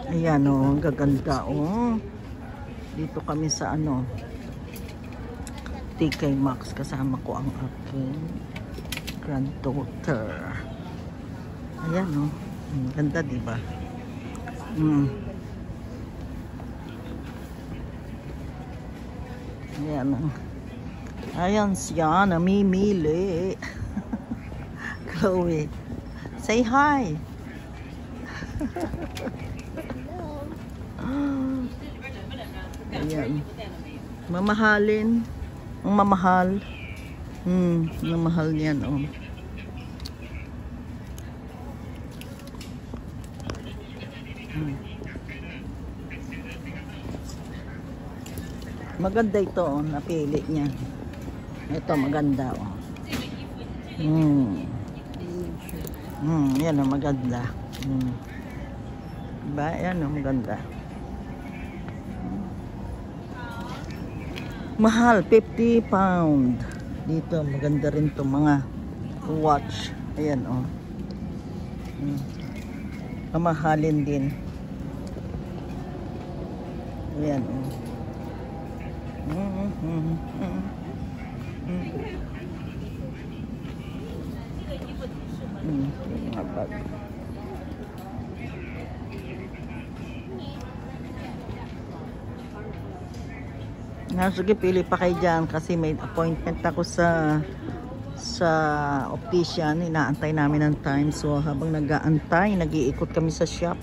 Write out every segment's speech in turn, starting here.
Ayan o, ang gaganda o. Dito kami sa ano, TK Maxx. Kasama ko ang aking granddaughter. Ayan o. Ganda diba? Ayan o. Ayan siya, namimili. Chloe, say hi. Ayan. Mamahalin. Ang mamahal. Mamahal yan, oh. Maganda ito, oh. Napili niya. Ito, maganda, oh. Yan, oh, maganda. Diba? Yan, oh, maganda. Mahal, 50 pound. Dito, maganda rin to mga watch. Ayan, oh. Mamahalin din. Ayan, oh. Sige, pili pa kayo dyan kasi may appointment ako sa optician. Inaantay namin ng time. So habang nag-aantay, nag-iikot kami sa shop.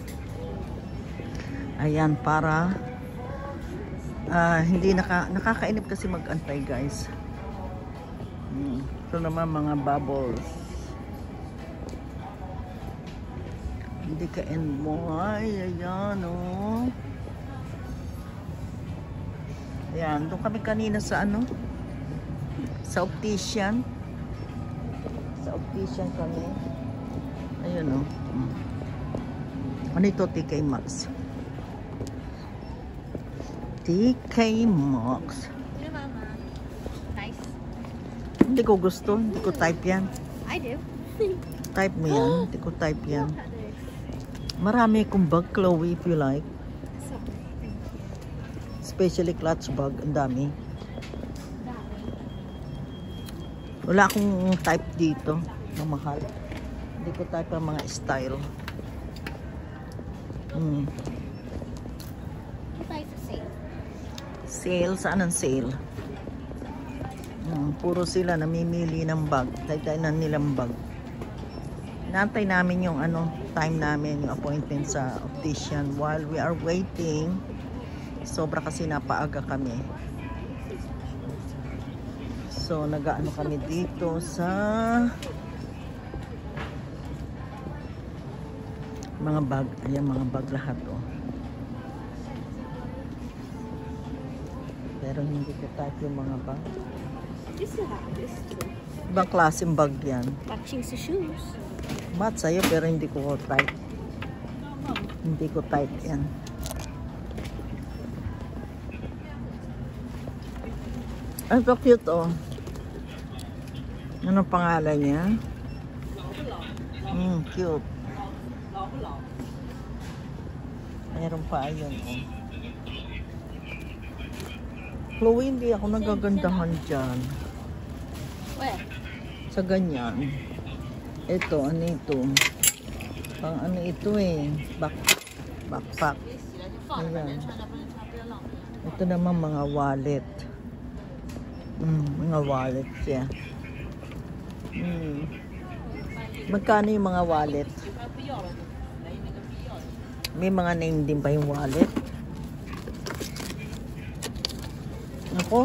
Ayan, para hindi nakakainip kasi mag-antay, guys. Ito naman mga bubbles. Hindi ka end mo. Ay, ayan, oh. Ayan, doon kami kanina sa ano? Sa optician. Sa optician kami. Ayun, oh. Ano ito? TK Maxx. TK Maxx. Nice. Hindi ko gusto. Hindi ko type yan. I do. Type mo yan. Hindi ko type yan. Marami akong bag, Chloe, if you like. Especially clutch bag. Ang dami. Wala akong type dito na mahal. Hindi ko type ang mga style. Sale? Saan ang sale? Puro sila namimili ng bag. Tay-tay na nilang bag. Naantay namin yung ano, time namin, yung appointment sa optician. While we are waiting, sobra kasi napaaga kami. So, nag-ano kami dito sa mga bag. Ayan, mga bag lahat, oh. Pero hindi ko type yung mga bag. This you have this too. Ibang klaseng bag yan. Matching sa shoes. Mat sa'yo, pero hindi ko type. Hindi ko type yan. Ay, so cute, oh. Ano pangalan niya? Cute. Mayroon pa, ayun, oh. Chloe, hindi ako nagagandahan dyan. Where? Sa ganyan. Ito, ano ito? Pang ano ito eh. Backpack. Ayan. Ito naman mga wallet. Mga wallet siya. Magkano yung mga wallet? May mga name din pa yung wallet. Ako,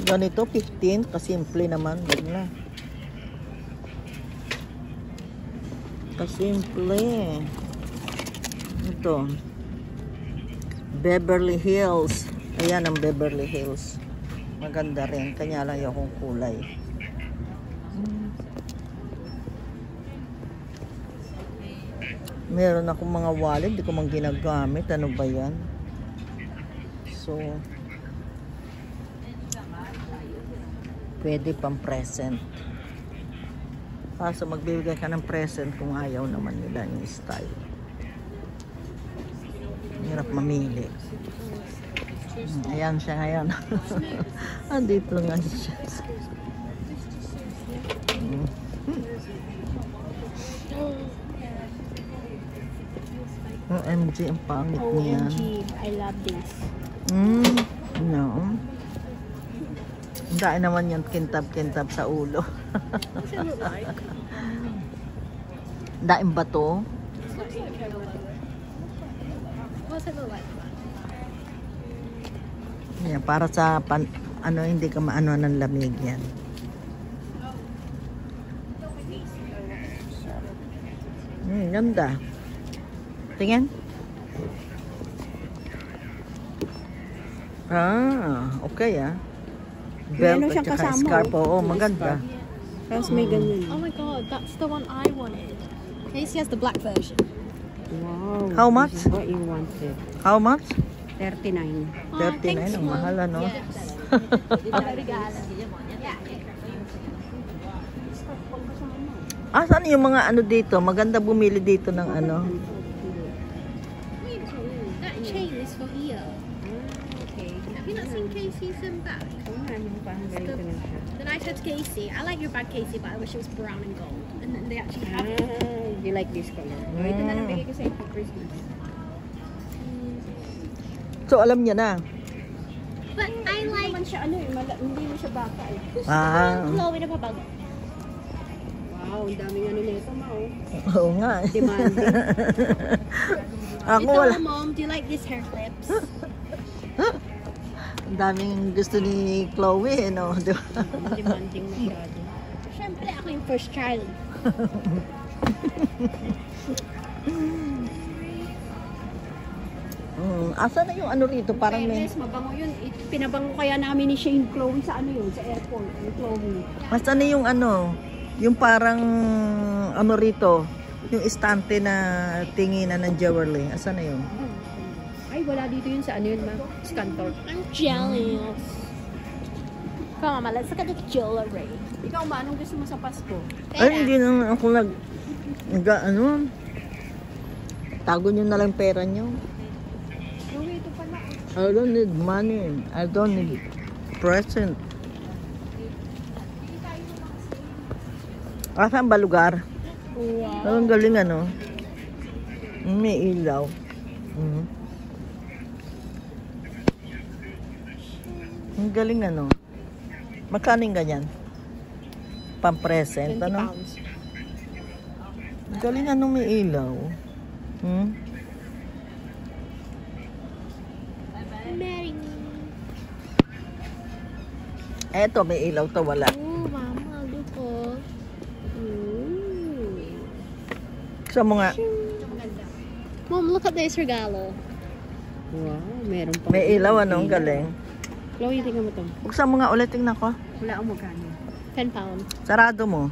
ganito 15 kasi simple naman, wag na. Kasimple. Ito. Beverly Hills. Ayan ang Beverly Hills. Maganda rin. Kanya lang yung kulay. Meron akong mga wallet. Di ko mang ginagamit. Ano ba yan? So, pwede pang present. Kaso magbibigay ka ng present kung ayaw naman nila yung style. Hirap mamili. Ayan siya ngayon. Andito nga siya. OMG, ang pangit niyan. OMG, I love this. No. Dahil naman yung kintab-kintab sa ulo. What's it look like? Daing bato. What's it look like? Yan, para sa ano, hindi ka maano ng lamig yan. Ganda. Tingin. Okay Belt Meron at siyang saka kasama, scarf. Oo, maganda. Tapos may ganyan. Oh my god, that's the one I wanted. Casey has the black version. Wow. How much? This is what you wanted. How much? 39. 39, ang mahal, ano? Yes. Regalo. Saan yung mga ano dito? Maganda bumili dito ng ano. That chain is for here. Okay. Have you not seen Casey's bag? Then I said to Casey, I like your bag, Casey, but I wish it was brown and gold. And then they actually have it. You like this color? Ito na nabigay ko sa'yo for Christmas. So, alam niya na. But I like... Naman siya, hindi mo siya baka eh. Chloe na babago. Wow, ang daming ano nito, ma. Oo nga. Demanding. Ako Ito, wala. Mom, do you like these hair clips? Ang daming gusto ni Chloe, no? Di ba? Demanding masyado. Siyempre, ako yung first child. Asa na yung ano rito? Parang may... Fairness, mabango yun. Pinabango kaya namin ni Shane Chloe sa ano yun, sa airport. Yung Chloe. Asa na yung ano? Yung parang ano rito? Yung istante na tinginan ng jewelry. Asa na yun? Ay, wala dito yun sa ano yun, ma? Scantor. I'm jealous. Come on, Ma, let's look at the jewelry. Ikaw, ma, anong gusto mo sa Pasko? Ay, hindi naman ako ano? Tago nyo na lang pera nyo. Chloe, ito pala. I don't need money. I don't need present. Saan ba lugar? Wow. Ang galing ano. May ilaw. Ang galing ano. Magkano yung ganyan? Pang-present, 20 ano? pounds. Ang galing ano, may ilaw. Mary. Eto, may ilaw to, wala. Oh, Mama, look oh. Gusto mo nga, Mom, look at this regalo. Wow, meron pa. may ilaw ano, ang galing. Chloe, tingnan mo to. Buksan mo nga ulit, tingnan ko. Wala ang magkano. 10 pounds. Sarado mo.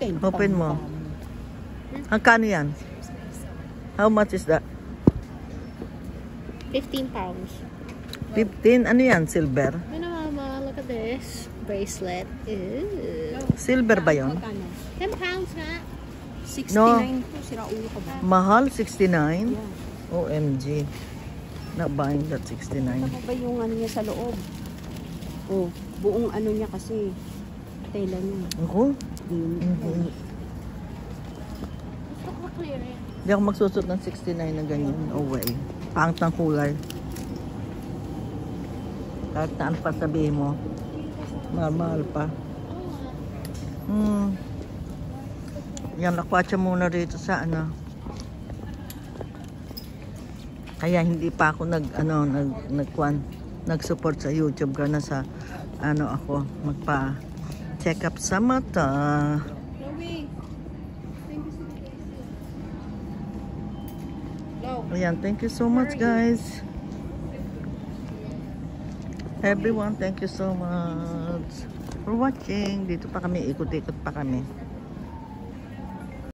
Open mo. Ang kano yan? How much is that? 15 pounds. 15? Ano yan? Silver? Ano, Mama, look at this. Bracelet. Ew. Silver ba yon? Magkano? 10 pounds nga. 69 No. to. Sira ulo ka ba? Mahal? 69? Yeah. OMG. Not buying that 69. Ano ba yung ano niya sa loob? Oh, buong ano niya kasi. Tela niya. Ako? Mm. Gusto ko clear eh. Hindi ako magsusot ng 69 na ganyan. No way. Pangit ng kulay. Kahit saan pa sabihin mo. Mahal pa. Yan, nakwatsa muna rito sa ano. Kaya hindi pa ako nag-support sa YouTube ka na sa ano ako magpa-check up sa mata. Ayan, thank you so much guys. Everyone, thank you so much for watching. Dito pa kami, ikot-ikot pa kami.